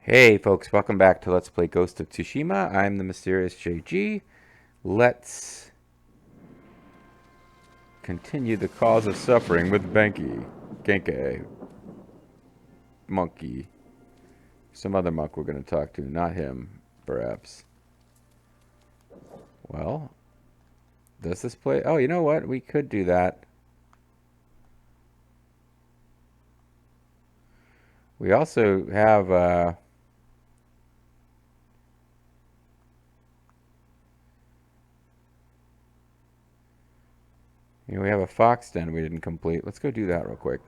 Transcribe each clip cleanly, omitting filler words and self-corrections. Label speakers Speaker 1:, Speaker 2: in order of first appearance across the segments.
Speaker 1: Hey folks, welcome back to Let's Play Ghost of Tsushima. I'm the mysterious JG. Let's continue the cause of suffering with Benki, Genke, Monkey, some other monk we're going to talk to, not him, perhaps. Well, does this play? Oh, you know what? We could do that. We also have, we have a fox den we didn't complete. Let's go do that real quick.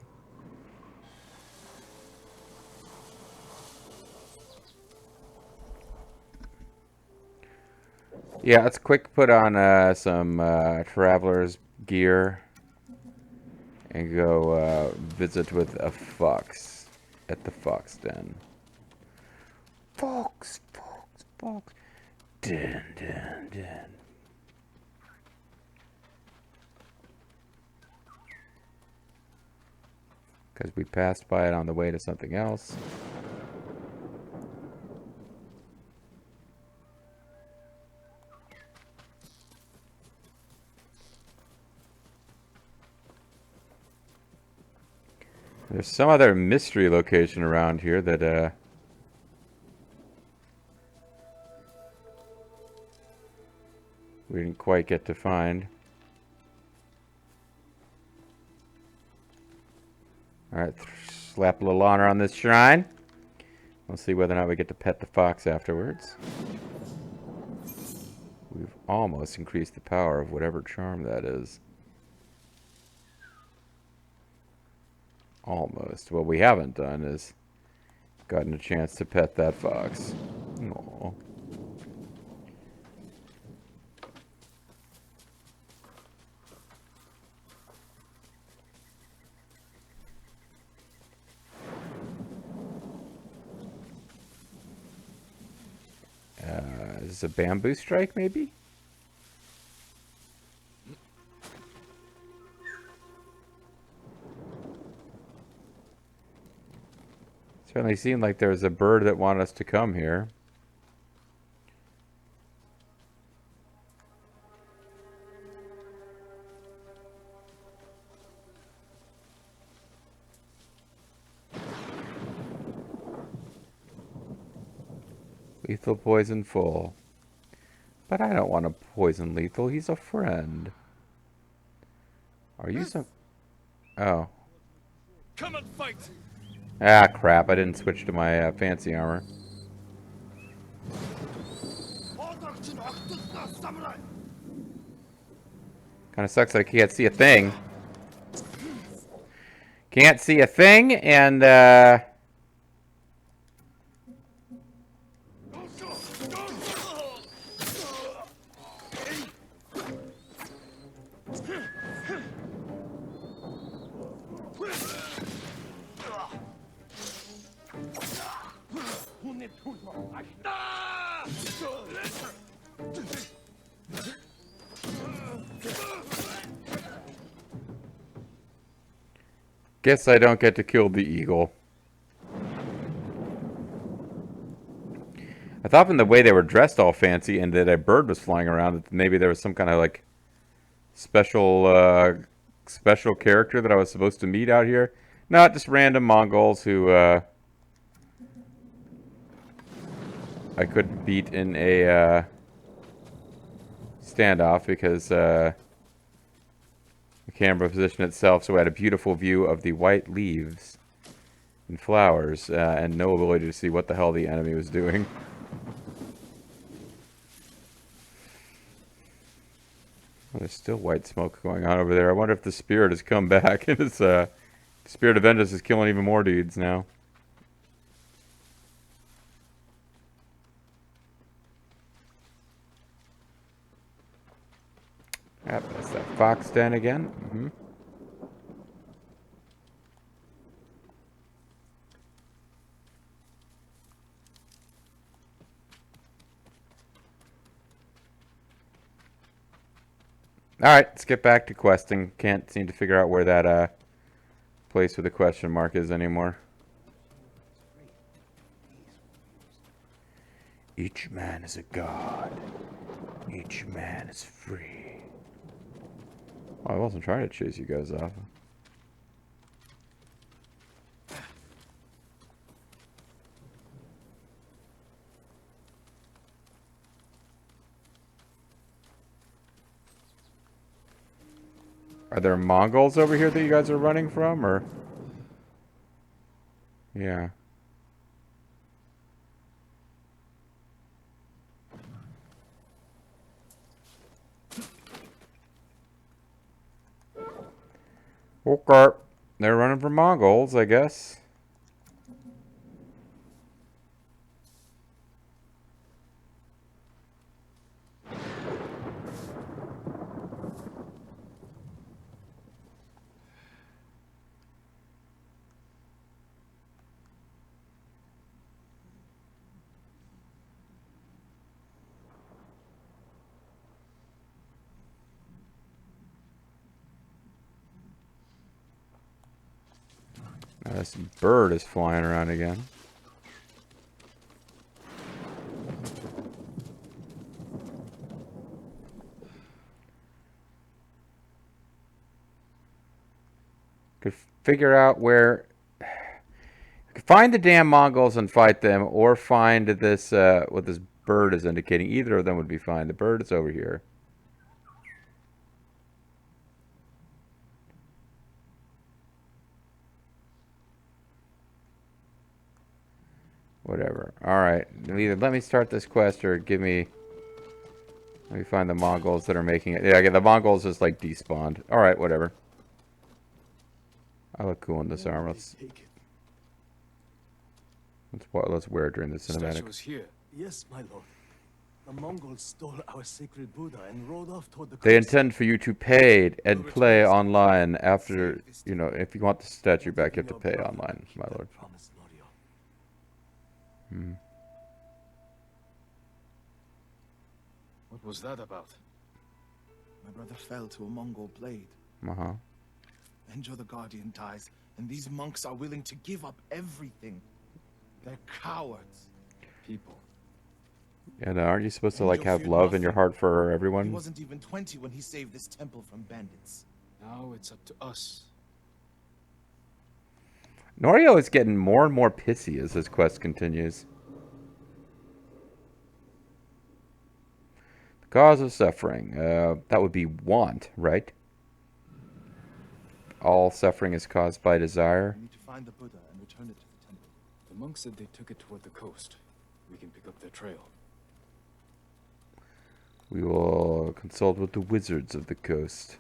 Speaker 1: Yeah, let's quick put on some traveler's gear and go visit with a fox at the fox den. Fox, fox, fox. Den, den, den. Because we passed by it on the way to something else. There's some other mystery location around here that we didn't quite get to find. Alright, slap a little honor on this shrine. We'll see whether or not we get to pet the fox afterwards. We've almost increased the power of whatever charm that is. Almost. What we haven't done is gotten a chance to pet that fox. Aww. Is this a bamboo strike, maybe? Certainly seemed like there was a bird that wanted us to come here. Lethal poison full. But I don't want to poison Lethal. He's a friend. Are you some... Oh.
Speaker 2: Come and fight!
Speaker 1: Ah, crap. I didn't switch to my fancy armor. Kind of sucks that I can't see a thing. Can't see a thing, and, guess I don't get to kill the eagle. I thought from the way they were dressed all fancy and that a bird was flying around that maybe there was some kind of like special special character that I was supposed to meet out here. Not just random Mongols who I could beat in a standoff because the camera position itself so I had a beautiful view of the white leaves and flowers and no ability to see what the hell the enemy was doing. Well, there's still white smoke going on over there. I wonder if the spirit has come back and it's Spirit of Vengeance is killing even more dudes now. Yep, that's that fox den again. Mm-hmm. Alright, let's get back to questing. Can't seem to figure out where that place with the question mark is anymore. Each man is a god. Each man is free. Oh, I wasn't trying to chase you guys off. Are there Mongols over here that you guys are running from, or? Yeah. Okay. They're running from Mongols, I guess. Now this bird is flying around again. Could figure out where... Could find the damn Mongols and fight them, or find this, what this bird is indicating. Either of them would be fine. The bird is over here. Whatever. Alright. Either let me start this quest, or give me... Let me find the Mongols that are making it. Yeah, the Mongols just, like, despawned. Alright, whatever. I look cool in this armor. Let's wear it during the cinematic.
Speaker 2: Was here.
Speaker 3: Yes, my lord. The Mongols stole our sacred Buddha and rode off toward the
Speaker 1: They
Speaker 3: coast.
Speaker 1: intend for you to pay and play online after, you know, if you want the statue back, you have to pay online, my lord. Hmm.
Speaker 2: What was that about?
Speaker 4: My brother fell to a Mongol blade.
Speaker 1: Uh-huh.
Speaker 4: Enjo the Guardian dies, and these monks are willing to give up everything. They're cowards.
Speaker 2: People.
Speaker 1: And aren't you supposed to, like,
Speaker 4: Enjo
Speaker 1: have
Speaker 4: feared
Speaker 1: love in your
Speaker 4: nothing.
Speaker 1: heart for
Speaker 4: He
Speaker 1: everyone?
Speaker 4: wasn't even 20 when he saved this temple from bandits.
Speaker 2: Now it's up to us.
Speaker 1: Norio is getting more and more pissy as this quest continues. The cause of suffering. That would be want, right? All suffering is caused by desire.
Speaker 4: We need to find the Buddha and return it to the temple.
Speaker 2: The monks said they took it toward the coast. We can pick up their trail.
Speaker 1: We will consult with the wizards of the coast.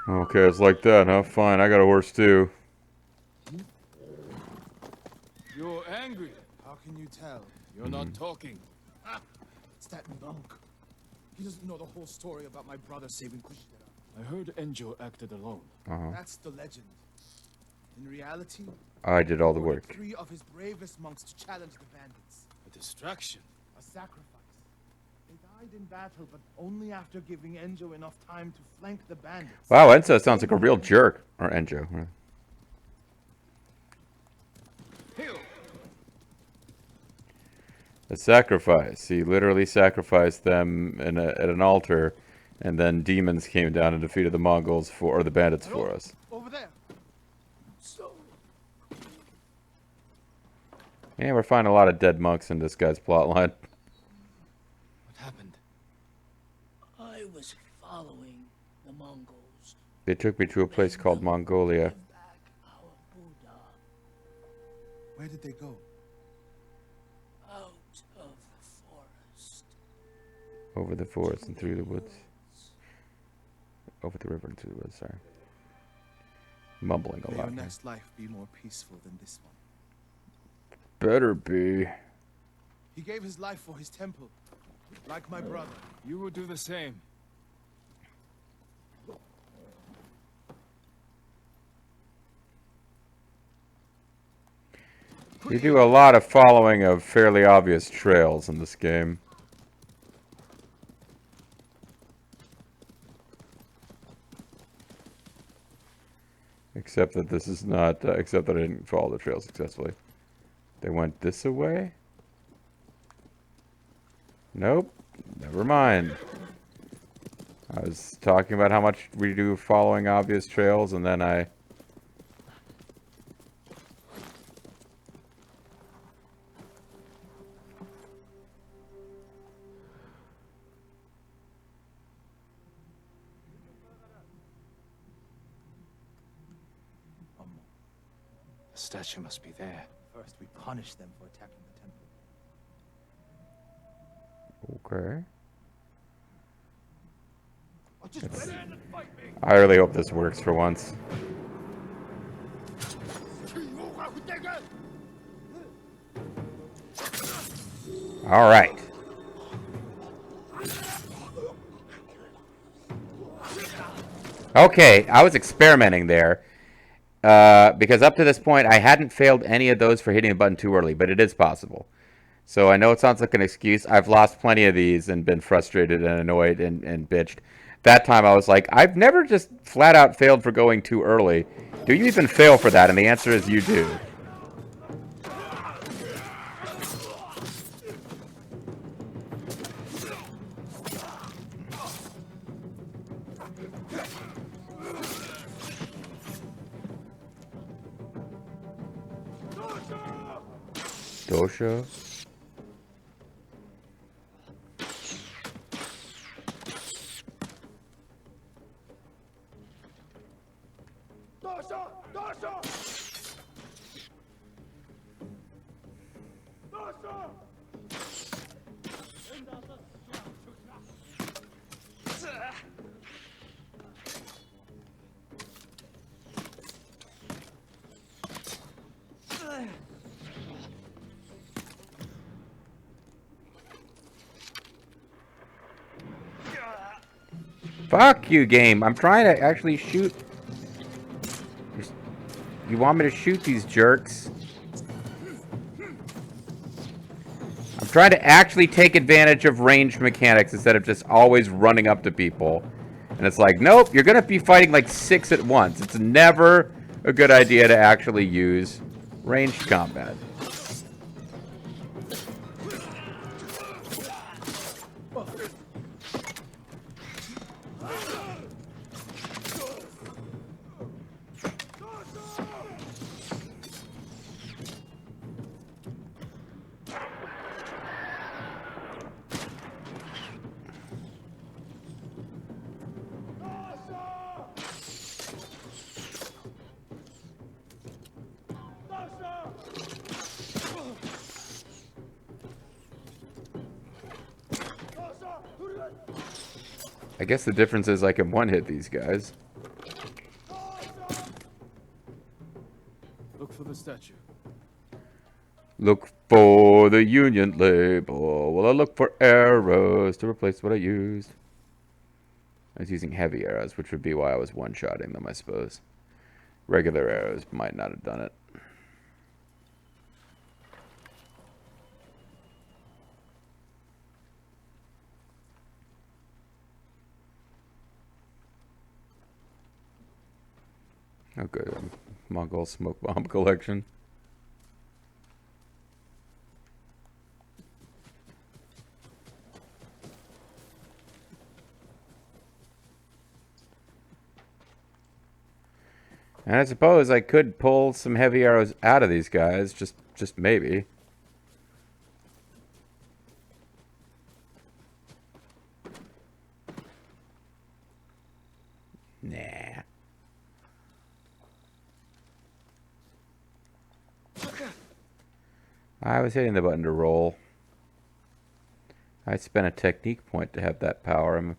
Speaker 1: Okay, it's like that, huh? Fine, I got a horse too.
Speaker 2: You're angry.
Speaker 4: How can you tell?
Speaker 2: You're not talking.
Speaker 4: It's that monk. He doesn't know the whole story about my brother saving Kushitara.
Speaker 2: I heard Enjo acted alone.
Speaker 4: That's the legend. In reality,
Speaker 1: I did all the
Speaker 4: he ordered
Speaker 1: work.
Speaker 4: 3 of his bravest monks to challenge the bandits.
Speaker 2: A distraction.
Speaker 4: A sacrifice. They died in battle, but only after giving Enjo enough time to flank the bandits.
Speaker 1: Wow, Enzo sounds like a real jerk. Or Enjo.
Speaker 2: Heal.
Speaker 1: A sacrifice. He literally sacrificed them at an altar, and then demons came down and defeated the Mongols or the bandits for us.
Speaker 4: Over there. So,
Speaker 1: Yeah, we're finding a lot of dead monks in this guy's plotline.
Speaker 2: What happened?
Speaker 3: I was following the Mongols.
Speaker 1: They took me to a place called Mongolia.
Speaker 3: Give back our Buddha
Speaker 4: where did they go?
Speaker 3: out of the forest.
Speaker 1: Over the forest and through the woods. Over the river and through the woods, sorry. Mumbling a
Speaker 4: May
Speaker 1: lot
Speaker 4: your
Speaker 1: here.
Speaker 4: next life be more peaceful than this one.
Speaker 1: Better be.
Speaker 4: He gave his life for his temple, like my brother.
Speaker 2: You would do the same.
Speaker 1: You do a lot of following of fairly obvious trails in this game. Except that this is not, except that I didn't follow the trail successfully. They went this way? Nope. Never mind. I was talking about how much we do following obvious trails, and then I...
Speaker 2: The statue must be there.
Speaker 3: First, we punish them for attacking the temple.
Speaker 1: Okay.
Speaker 3: Just stand and fight me.
Speaker 1: I really hope this works for once. All right. Okay, I was experimenting there. Because up to this point, I hadn't failed any of those for hitting the button too early, but it is possible. So I know it sounds like an excuse. I've lost plenty of these and been frustrated and annoyed and bitched. That time I was like, I've never just flat out failed for going too early. Do you even fail for that? And the answer is you do. Dosha. Fuck you, game. I'm trying to actually shoot. You want me to shoot these jerks? I'm trying to actually take advantage of ranged mechanics instead of just always running up to people. And it's like, nope, you're going to be fighting like 6 at once. It's never a good idea to actually use ranged combat. I guess the difference is I can one-hit these guys.
Speaker 2: Look for the statue.
Speaker 1: Look for the Union label. Will I look for arrows to replace what I used? I was using heavy arrows, which would be why I was one-shotting them, I suppose. Regular arrows might not have done it. Oh, good. Mongol smoke bomb collection. And I suppose I could pull some heavy arrows out of these guys, just maybe. Nah. I was hitting the button to roll. I spent a technique point to have that power. I'm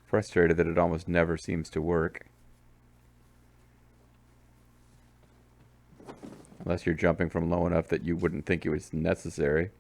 Speaker 1: frustrated that it almost never seems to work. Unless you're jumping from low enough that you wouldn't think it was necessary.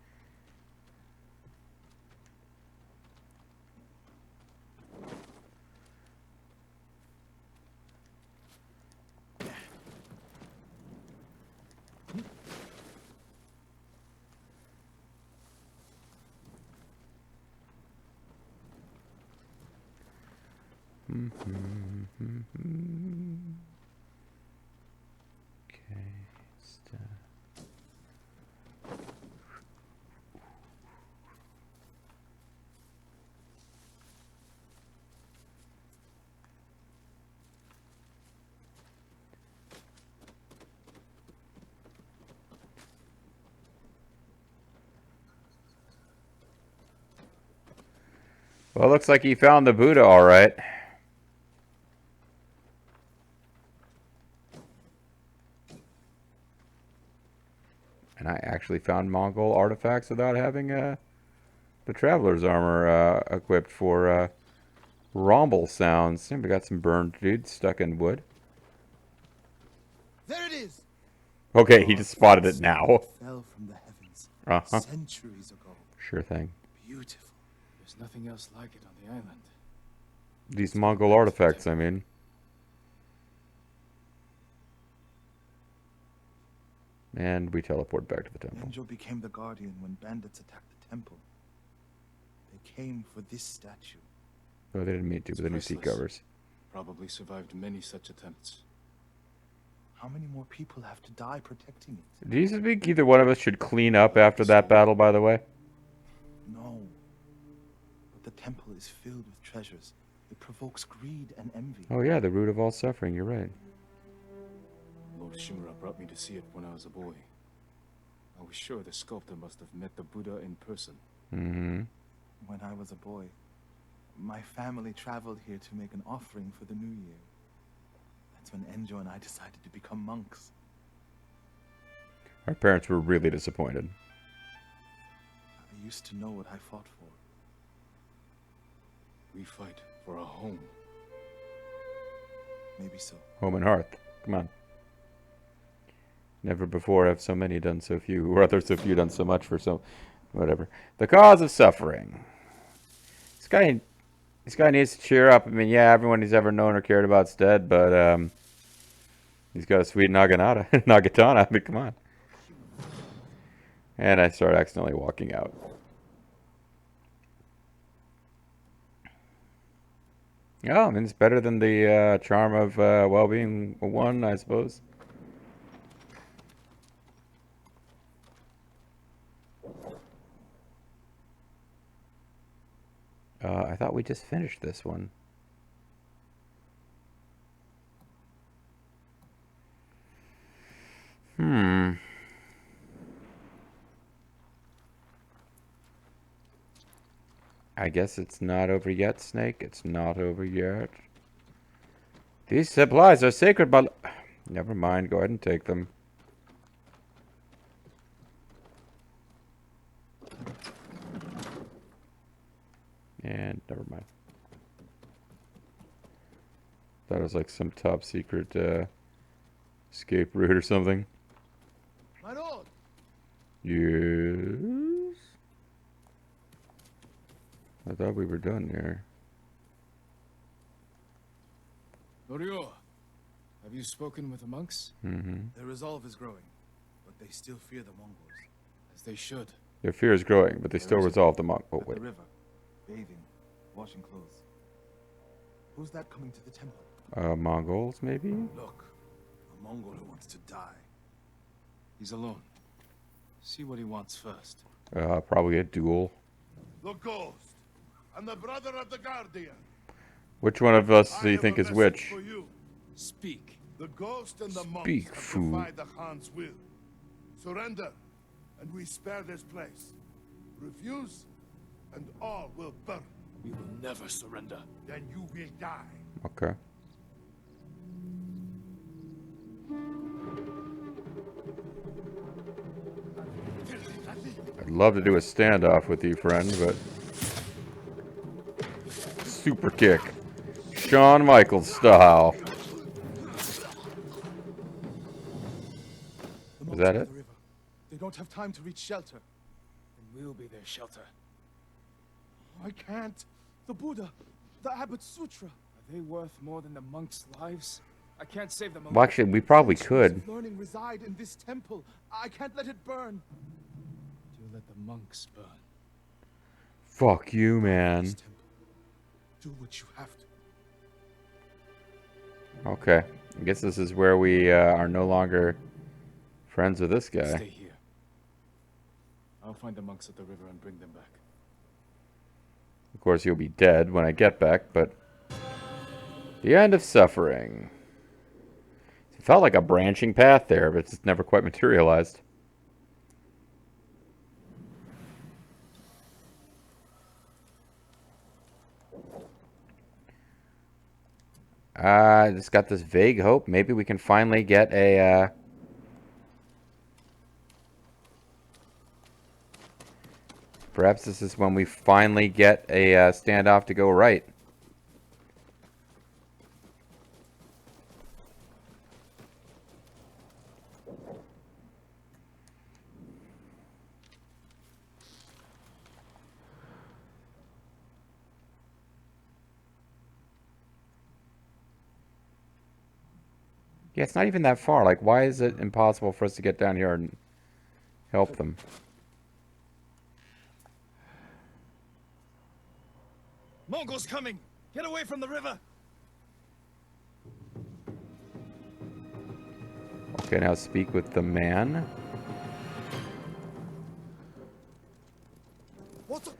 Speaker 1: Well, it looks like he found the Buddha all right. And I actually found Mongol artifacts without having the Traveler's armor equipped for rumble sounds. We got some burned dudes stuck in wood.
Speaker 4: There it is.
Speaker 1: Okay, he just spotted it now.
Speaker 3: Fell from the heavens
Speaker 1: Uh-huh.
Speaker 3: centuries ago.
Speaker 1: Sure thing.
Speaker 3: Beautiful.
Speaker 2: There's nothing else like it on the island.
Speaker 1: These Mongol artifacts, I mean. And we teleport back to the temple.
Speaker 4: Enjo became the guardian when bandits attacked the temple. They came for this statue.
Speaker 1: Oh, they didn't mean to, but then you see
Speaker 2: Priceless.
Speaker 1: covers.
Speaker 2: Probably survived many such attempts.
Speaker 4: How many more people have to die protecting it?
Speaker 1: Do you think either one of us should clean up after that battle, by the way?
Speaker 4: No. But the temple is filled with treasures. It provokes greed and envy.
Speaker 1: Oh yeah, the root of all suffering, you're right.
Speaker 2: Lord Shimura brought me to see it when I was a boy. I was sure the sculptor must have met the Buddha in person.
Speaker 1: Mm-hmm.
Speaker 4: When I was a boy, my family traveled here to make an offering for the new year. That's when Enjo and I decided to become monks.
Speaker 1: Our parents were really disappointed.
Speaker 4: I used to know what I fought for.
Speaker 2: We fight for a home.
Speaker 4: Maybe so.
Speaker 1: Home and hearth. Come on. Never before have so many done so few, or rather so few done so much for so... Whatever. The cause of suffering. This guy needs to cheer up. I mean, yeah, everyone he's ever known or cared about's dead, but he's got a sweet Naginata. Nagatana. I mean, come on. And I start accidentally walking out. Yeah, I mean, it's better than the charm of well-being 1, I suppose. I thought we just finished this one. I guess it's not over yet, Snake. It's not over yet. These supplies are sacred, but... Never mind. Go ahead and take them. And never mind. That was like some top secret escape route or something.
Speaker 4: My lord!
Speaker 1: Yes. I thought we were done here.
Speaker 2: Norio, have you spoken with the monks?
Speaker 1: Mm-hmm.
Speaker 3: Their resolve is growing, but they still fear the Mongols.
Speaker 2: As they should.
Speaker 1: Their fear is growing, but they still
Speaker 2: Where is it?
Speaker 1: resolve the monk. Oh,
Speaker 3: At
Speaker 1: wait.
Speaker 3: the river, bathing, washing clothes.
Speaker 4: Who's that coming to the temple?
Speaker 1: Mongols, maybe?
Speaker 3: Look, a Mongol who wants to die.
Speaker 2: He's alone. See what he wants first.
Speaker 1: Probably a duel.
Speaker 5: The ghost and the brother of the guardian.
Speaker 1: Which one of us do
Speaker 5: I
Speaker 1: you
Speaker 5: have
Speaker 1: think
Speaker 5: a
Speaker 1: is
Speaker 5: message
Speaker 1: which?
Speaker 5: For you.
Speaker 2: Speak.
Speaker 5: The ghost and the monks
Speaker 1: Speak,
Speaker 5: have
Speaker 1: fool.
Speaker 5: defied the Khan's will. Surrender, and we spare this place. Refuse, and all will burn.
Speaker 2: We will never surrender.
Speaker 5: Then you will die.
Speaker 1: Okay. I'd love to do a standoff with you, friend, but... Super kick. Shawn Michaels style.
Speaker 3: The
Speaker 1: Is
Speaker 3: monks
Speaker 1: that
Speaker 3: by
Speaker 1: it?
Speaker 3: the river. They don't have time to reach shelter.
Speaker 2: And we'll be their shelter.
Speaker 3: I can't. The Buddha, the Abbot's Sutra.
Speaker 2: Are they worth more than the monks' lives? I can't save them alone.
Speaker 1: Well, actually, we probably
Speaker 3: Centuries
Speaker 1: could.
Speaker 3: of learning reside in this temple. I can't let it burn.
Speaker 2: Do let the monks burn.
Speaker 1: Fuck you, man.
Speaker 3: This temple. Do what you have to.
Speaker 1: Okay. I guess this is where we are no longer friends with this guy.
Speaker 2: Stay here. I'll find the monks at the river and bring them back.
Speaker 1: Of course, you'll be dead when I get back, but... The end of suffering. It felt like a branching path there, but it's never quite materialized. I just got this vague hope. Maybe we can finally get a, perhaps this is when we finally get a standoff to go right. Yeah, it's not even that far. Like, why is it impossible for us to get down here and help them?
Speaker 3: Mongols coming! Get away from the river!
Speaker 1: Okay, now speak with the man.
Speaker 3: What the?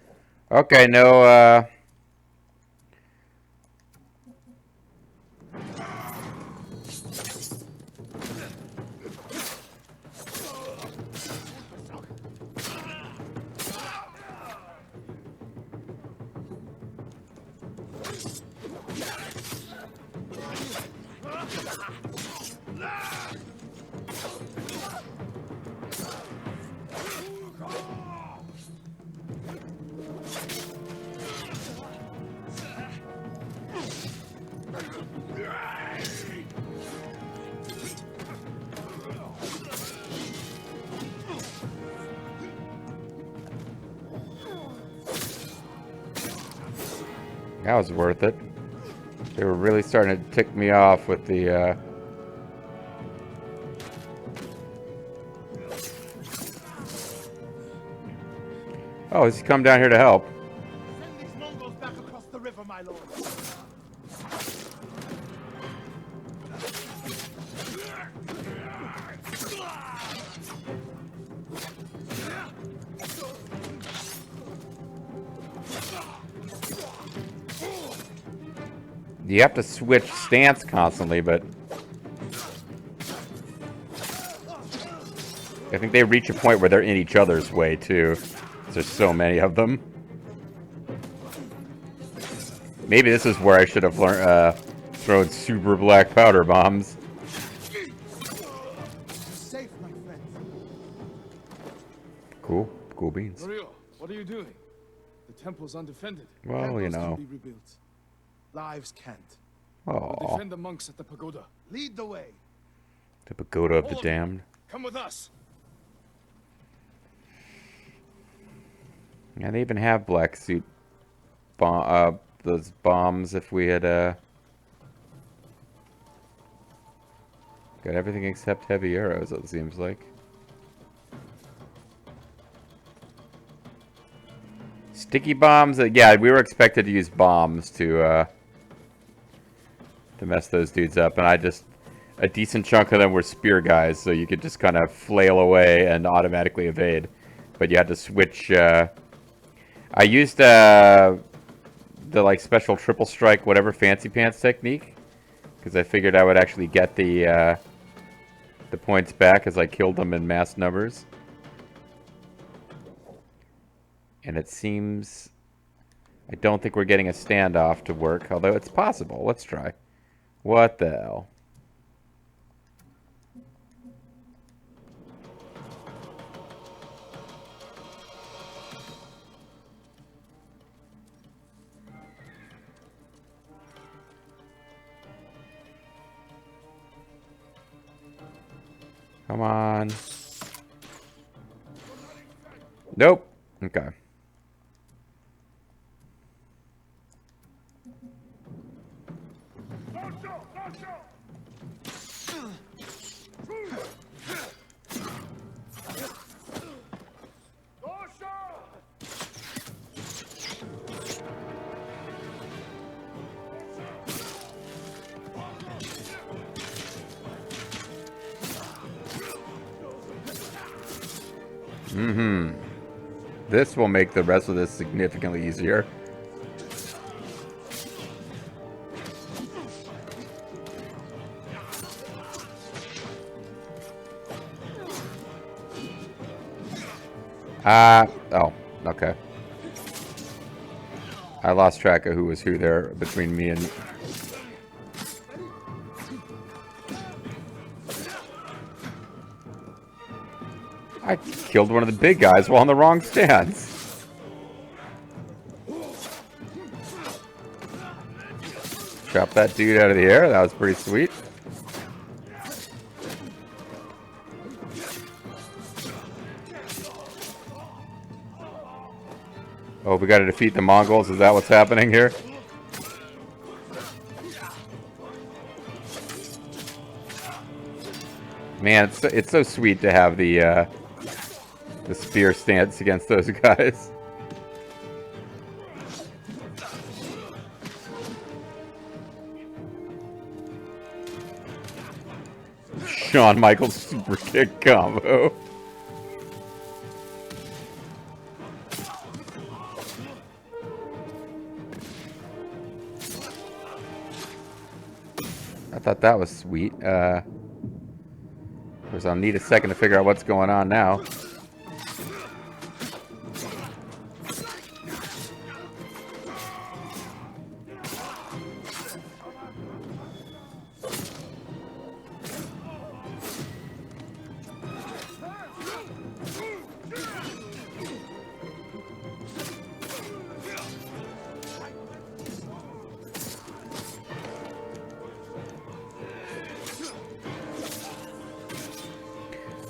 Speaker 1: Okay, no, that was worth it. They were really starting to tick me off with the, Oh, he's come down here to help.
Speaker 3: Send these Mongols back across the river, my lord!
Speaker 1: You have to switch stance constantly, but I think they reach a point where they're in each other's way, too. There's so many of them. Maybe this is where I should have learned, thrown super black powder bombs.
Speaker 3: Safe, my friend.
Speaker 1: Cool. Cool beans.
Speaker 2: Norio, what are you doing? The temple's undefended.
Speaker 1: Well, you
Speaker 3: Temples
Speaker 1: know.
Speaker 3: can be rebuilt. Lives can't.
Speaker 2: We'll
Speaker 1: Oh,
Speaker 2: defend the monks at the pagoda.
Speaker 3: Lead the way.
Speaker 1: the pagoda of the
Speaker 2: All of you,
Speaker 1: damned.
Speaker 2: come with us.
Speaker 1: Yeah, they even have black suit bomb, those bombs if we had, got everything except heavy arrows, it seems like. Sticky bombs, yeah, we were expected to use bombs to mess those dudes up, and a decent chunk of them were spear guys, so you could just kind of flail away and automatically evade. But you had to switch, I used, the, like, special triple strike, whatever, fancy pants technique, because I figured I would actually get the points back as I killed them in mass numbers. And it seems, I don't think we're getting a standoff to work, although it's possible. Let's try. What the hell? Come on. Nope. Okay. Mm-hmm. This will make the rest of this significantly easier. Oh, okay. I lost track of who was who there between me and... I killed one of the big guys while in the wrong stance. Chop that dude out of the air. That was pretty sweet. Oh, we got to defeat the Mongols. Is that what's happening here? Man, it's so sweet to have the spear stance against those guys. Shawn Michaels super kick combo. I thought that was sweet. Of course, I'll need a second to figure out what's going on now.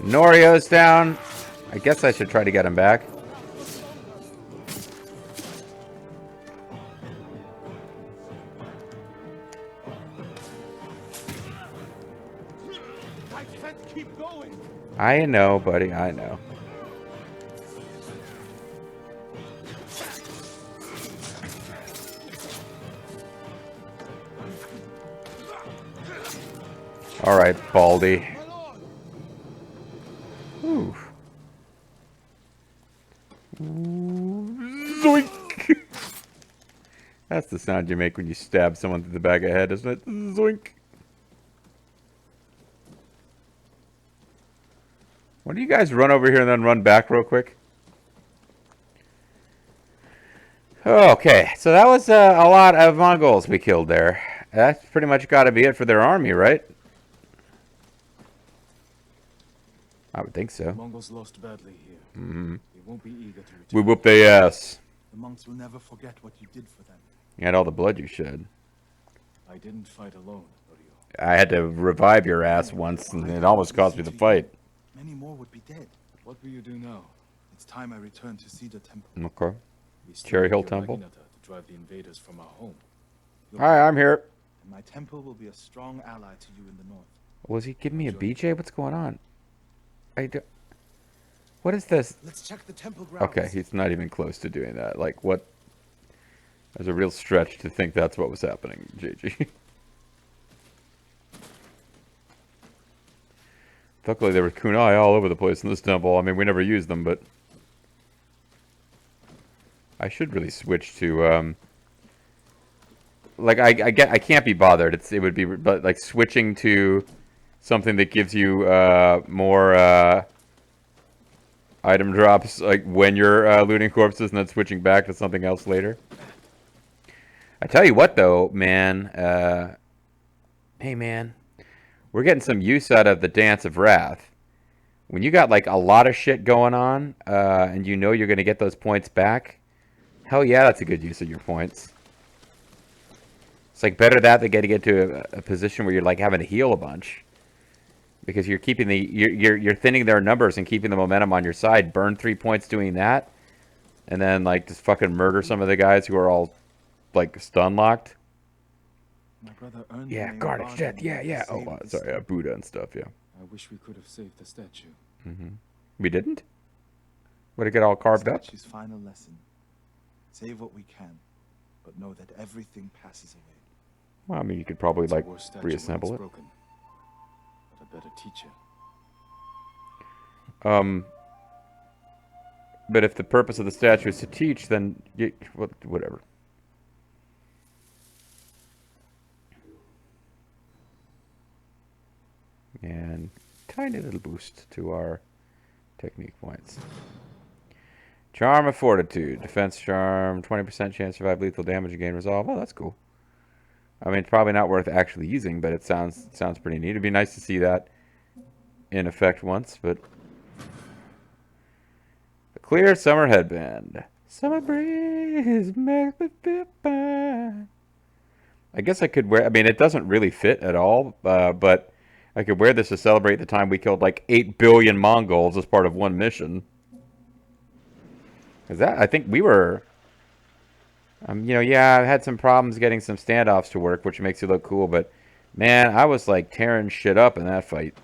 Speaker 1: Norio's down. I guess I should try to get him back.
Speaker 3: I can't keep going.
Speaker 1: I know, buddy. I know. All right, Baldy. Ooh. Zoink! That's the sound you make when you stab someone through the back of the head, isn't it? Zoink! Why don't you guys run over here and then run back real quick? Okay, so that was a lot of Mongols we killed there. That's pretty much got to be it for their army, right? I would think so.
Speaker 2: Mongols lost badly here.
Speaker 1: Mm-hmm.
Speaker 2: They won't be eager to return.
Speaker 1: We whooped their ass.
Speaker 4: The monks will never forget what you did for them.
Speaker 1: You had all the blood you shed.
Speaker 2: I didn't fight alone, Orio.
Speaker 1: I had to revive your ass once, and it almost cost me the fight.
Speaker 4: Many more would be dead.
Speaker 2: What will you do now?
Speaker 4: It's time I return to Cedar Temple.
Speaker 1: Okay.
Speaker 2: We still
Speaker 1: Cherry
Speaker 2: need
Speaker 1: Hill
Speaker 2: your
Speaker 1: Temple?
Speaker 2: Naginata to drive the invaders from our home.
Speaker 1: Hi, I'm here.
Speaker 4: And my temple will be a strong ally to you in the north.
Speaker 1: Was he giving me a BJ? What's going on? What is this?
Speaker 3: Let's check the temple grounds.
Speaker 1: Okay, he's not even close to doing that. Like, what? There's a real stretch to think that's what was happening, JG. Luckily, there were kunai all over the place in this temple. I mean, we never used them, but I should really switch to like I can't be bothered. It would be, but like switching to something that gives you more item drops, like when you're looting corpses, and then switching back to something else later. I tell you what, though, man. Hey, man. We're getting some use out of the Dance of Wrath. When you got like a lot of shit going on, and you know you're going to get those points back, hell yeah, that's a good use of your points. It's like better that than getting into a position where you're like having to heal a bunch, because you're keeping you're thinning their numbers and keeping the momentum on your side. Burn 3 points doing that, and then like just fucking murder some of the guys who are all like stun locked.
Speaker 4: My brother earned
Speaker 1: Yeah,
Speaker 4: the name
Speaker 1: Garnish
Speaker 4: Barney
Speaker 1: Death.
Speaker 4: when
Speaker 1: Yeah,
Speaker 4: he
Speaker 1: yeah.
Speaker 4: saved
Speaker 1: Oh,
Speaker 4: the
Speaker 1: sorry,
Speaker 4: stone.
Speaker 1: Buddha and stuff. Yeah.
Speaker 2: I wish we could have saved the statue.
Speaker 1: We didn't. Would it get all carved up?
Speaker 4: Statue's final lesson. Save what we can, but know that everything passes away.
Speaker 1: Well, I mean, you could probably
Speaker 2: It's a
Speaker 1: like
Speaker 2: war statue when
Speaker 1: reassemble
Speaker 2: it's
Speaker 1: it.
Speaker 2: broken. But a better teacher.
Speaker 1: But if the purpose of the statue is to teach, then whatever. And tiny little boost to our technique points. Charm of Fortitude. Defense charm. 20% chance to survive lethal damage and gain resolve. Oh, that's cool. I mean, it's probably not worth actually using, but it sounds pretty neat. It'd be nice to see that in effect once, but Clear summer headband. Summer breeze makes me feel fine. I guess I could wear. I mean, it doesn't really fit at all, but I could wear this to celebrate the time we killed like 8 billion Mongols as part of one mission. Is that? I think we were. Yeah, I had some problems getting some standoffs to work, which makes it look cool, but man, I was like tearing shit up in that fight.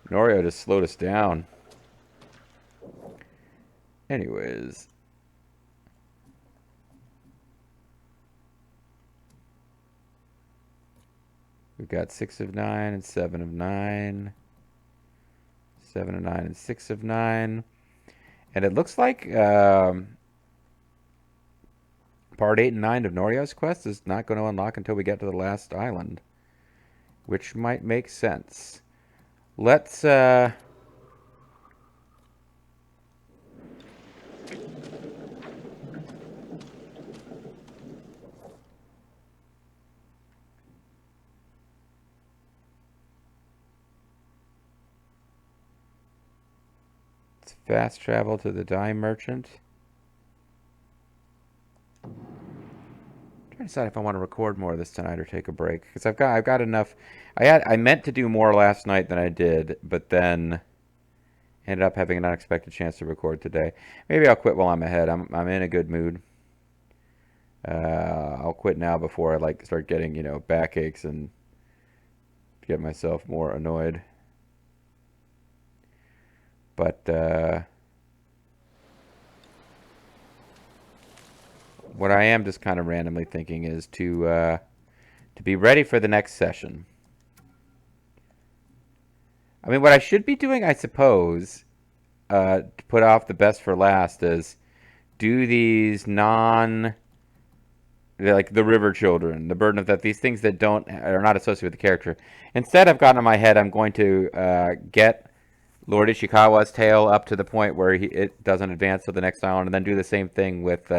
Speaker 1: Norio just slowed us down. Anyways. We've got 6 of 9 and 7 of 9. 7 of 9 and 6 of 9. And it looks like part 8 and 9 of Norio's quest is not going to unlock until we get to the last island. Which might make sense. Let's fast travel to the dye merchant. I'm trying to decide if I want to record more of this tonight or take a break, because I've got enough. I meant to do more last night than I did, but then ended up having an unexpected chance to record today. Maybe I'll quit while I'm ahead. I'm in a good mood. I'll quit now before I start getting backaches and get myself more annoyed. But what I am just kind of randomly thinking is to be ready for the next session. I mean, what I should be doing, I suppose, to put off the best for last, is do these like the River Children, the Burden of Death, these things that are not associated with the character. Instead, I've gotten in my head, I'm going to get Lord Ishikawa's tale up to the point where it doesn't advance to the next island, and then do the same thing with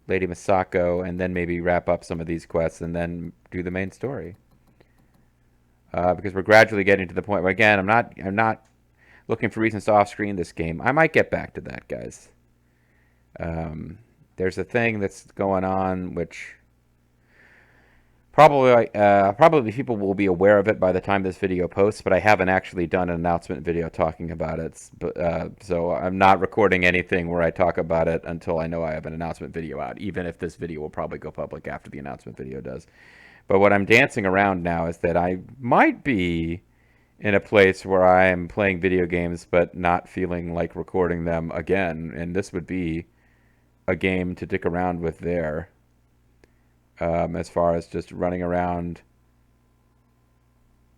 Speaker 1: Lady Misako, and then maybe wrap up some of these quests, and then do the main story. Because we're gradually getting to the point where, again, I'm not looking for reasons to off-screen this game. I might get back to that, guys. There's a thing that's going on, which probably people will be aware of it by the time this video posts, but I haven't actually done an announcement video talking about it. So I'm not recording anything where I talk about it until I know I have an announcement video out, even if this video will probably go public after the announcement video does. But what I'm dancing around now is that I might be in a place where I'm playing video games but not feeling like recording them again, and this would be a game to dick around with there. As far as just running around.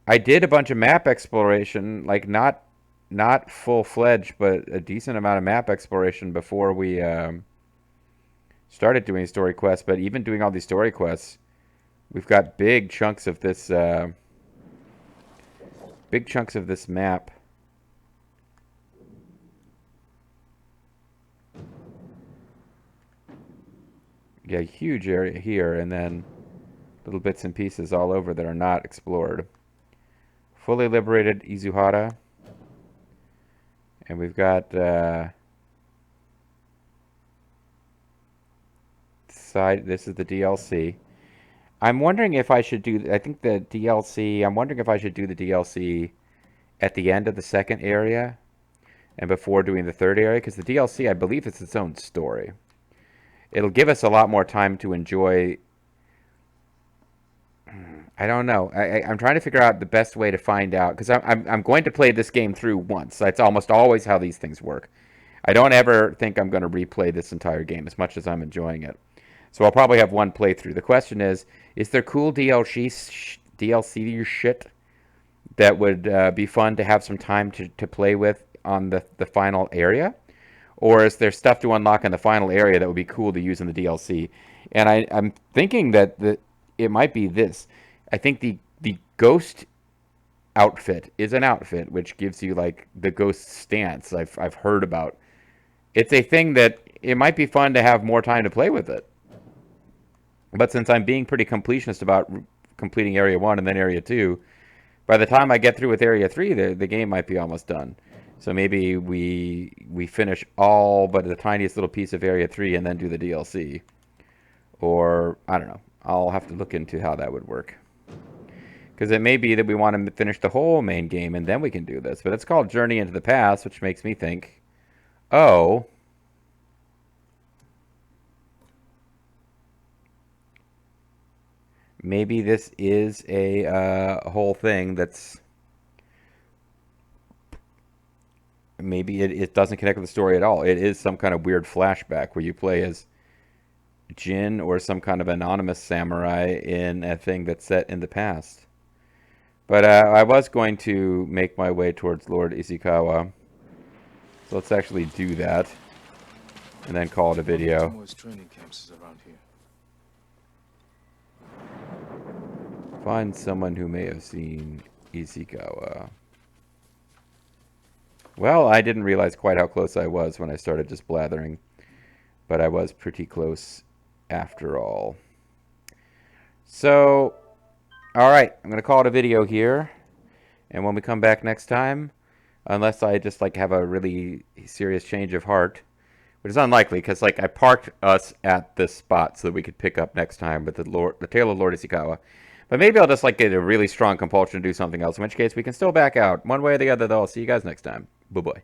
Speaker 1: I did a bunch of map exploration, like not full-fledged, but a decent amount of map exploration before we started doing story quests. But even doing all these story quests, we've got big chunks of this map. Yeah, huge area here, and then little bits and pieces all over that are not explored. Fully liberated Izuhara. And we've got this is the DLC. I'm wondering if I should do, I think the DLC, I'm wondering if I should do the DLC at the end of the second area and before doing the third area, because the DLC, I believe, it's its own story. It'll give us a lot more time to enjoy. I don't know. I'm trying to figure out the best way to find out, because I'm going to play this game through once. That's almost always how these things work. I don't ever think I'm going to replay this entire game as much as I'm enjoying it. So I'll probably have one playthrough. The question is there cool DLC shit that would be fun to have some time to play with on the final area? Or is there stuff to unlock in the final area that would be cool to use in the DLC? And I'm thinking that it might be this. I think the ghost outfit is an outfit which gives you like the ghost stance I've heard about. It's a thing that it might be fun to have more time to play with it. But since I'm being pretty completionist about completing Area 1 and then Area 2, By the time I get through with Area 3, the game might be almost done. So maybe we finish all but the tiniest little piece of Area 3 and then do the DLC. Or, I don't know. I'll have to look into how that would work. Because it may be that we want to finish the whole main game and then we can do this. But it's called Journey into the Past, which makes me think, oh, maybe this is a whole thing that's... Maybe it doesn't connect with the story at all. It is some kind of weird flashback where you play as Jin or some kind of anonymous samurai in a thing that's set in the past. But I was going to make my way towards Lord Ishikawa. So let's actually do that. And then call it a video.
Speaker 2: Tomoe's training camps is around here.
Speaker 1: Find someone who may have seen Ishikawa. Well, I didn't realize quite how close I was when I started just blathering. But I was pretty close after all. So, alright, I'm going to call it a video here. And when we come back next time, unless I just like have a really serious change of heart, which is unlikely because like I parked us at this spot so that we could pick up next time with the Tale of Lord Ishikawa. But maybe I'll just like get a really strong compulsion to do something else, in which case we can still back out. One way or the other though, I'll see you guys next time. Bye-bye.